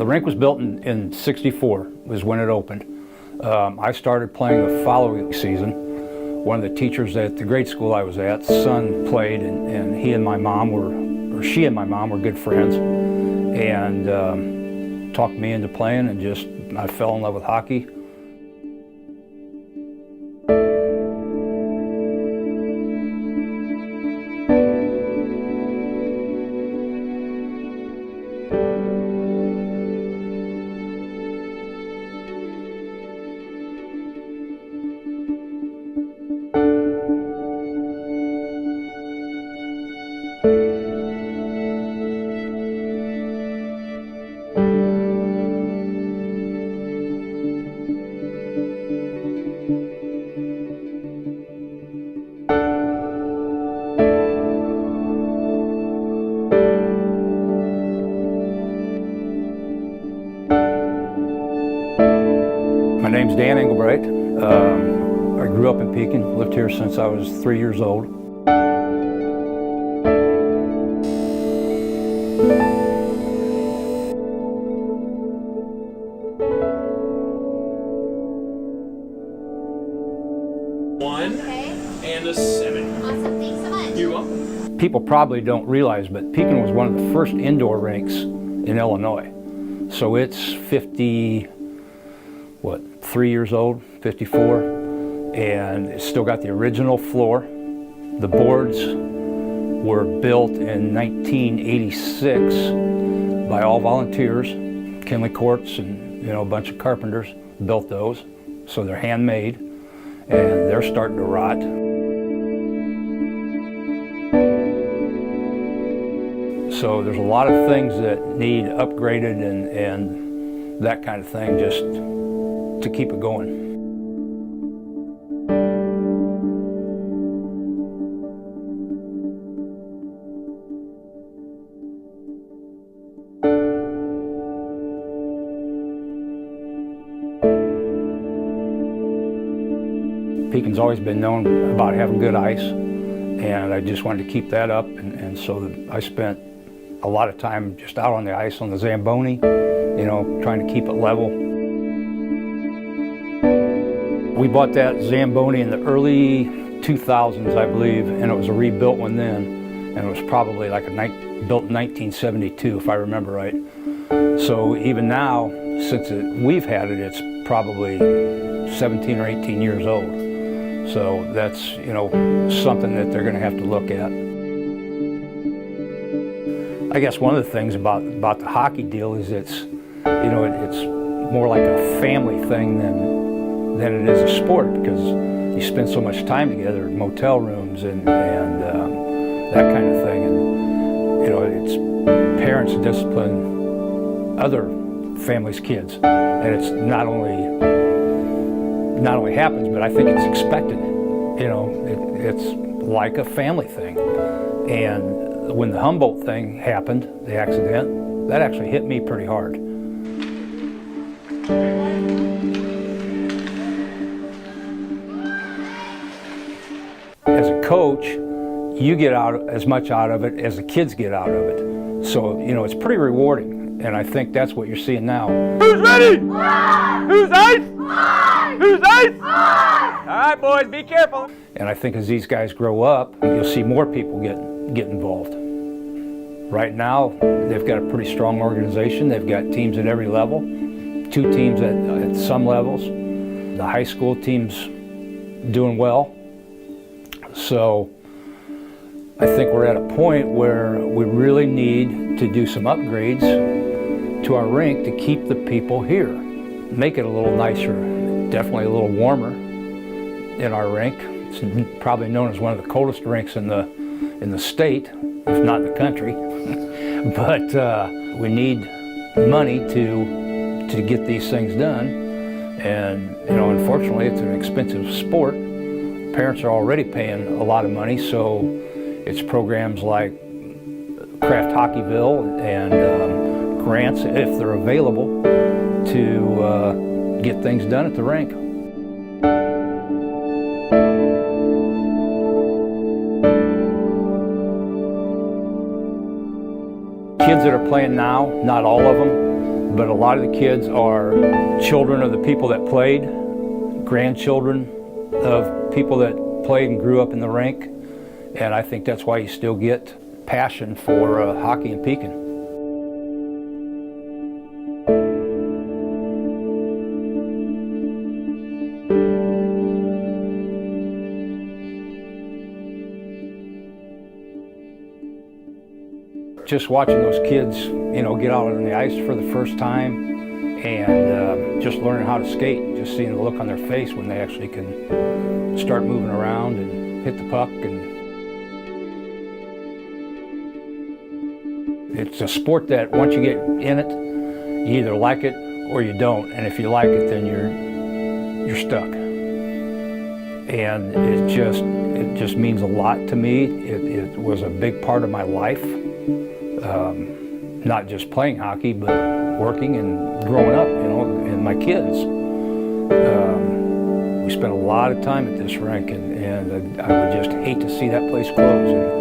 The rink was built in '64, was when it opened. I started playing the following season. One of the teachers at the grade school I was at, son played, and he and my mom were, or she and my mom were good friends, and talked me into playing, and I fell in love with hockey. My name's Dan Engelbright. I grew up in Pekin, lived here since I was 3 years old. One and a 7. Awesome, thanks so much. You're welcome. People probably don't realize, but Pekin was one of the first indoor rinks in Illinois. So it's 3 years old, 54, and it's still got the original floor. The boards were built in 1986 by all volunteers. Kinley Courts and a bunch of carpenters built those, so they're handmade, and they're starting to rot. So there's a lot of things that need upgraded and that kind of thing, just to keep it going. Pekin's always been known about having good ice, and I just wanted to keep that up, and so I spent a lot of time just out on the ice on the Zamboni, trying to keep it level. We bought that Zamboni in the early 2000s, I believe, and it was a rebuilt one then, and it was probably like built in 1972, if I remember right. So even now, since we've had it, it's probably 17 or 18 years old. So that's, something that they're going to have to look at. I guess one of the things about the hockey deal is it's more like a family thing than it is a sport, because you spend so much time together in motel rooms and that kind of thing. And, it's parents discipline other families' kids. And it's not only happens, but I think it's expected. It's like a family thing. And when the Humboldt thing happened, the accident, that actually hit me pretty hard. As a coach, you get out as much out of it as the kids get out of it. So, it's pretty rewarding, and I think that's what you're seeing now. Who's ready? Who's ice? Who's ice? All right, boys, be careful. And I think as these guys grow up, you'll see more people get involved. Right now, they've got a pretty strong organization. They've got teams at every level, 2 teams at some levels. The high school team's doing well. So I think we're at a point where we really need to do some upgrades to our rink to keep the people here. Make it a little nicer, definitely a little warmer in our rink. It's probably known as one of the coldest rinks in the state, if not in the country. But we need money to get these things done. And unfortunately, it's an expensive sport. Parents are already paying a lot of money, so it's programs like Kraft Hockeyville and grants, if they're available, to get things done at the rink. Kids that are playing now, not all of them, But a lot of the kids are children of the people that played, grandchildren of people that played and grew up in the rink, and I think that's why you still get passion for hockey in Pekin. Just watching those kids, you know, get out on the ice for the first time and just learning how to skate, just seeing the look on their face when they actually can start moving around and hit the puck. And it's a sport that once you get in it, you either like it or you don't. And if you like it, then you're stuck. And it just means a lot to me. It was a big part of my life. Not just playing hockey, but working and growing up, you know, and my kids. We spent a lot of time at this rink, and I would just hate to see that place close. And,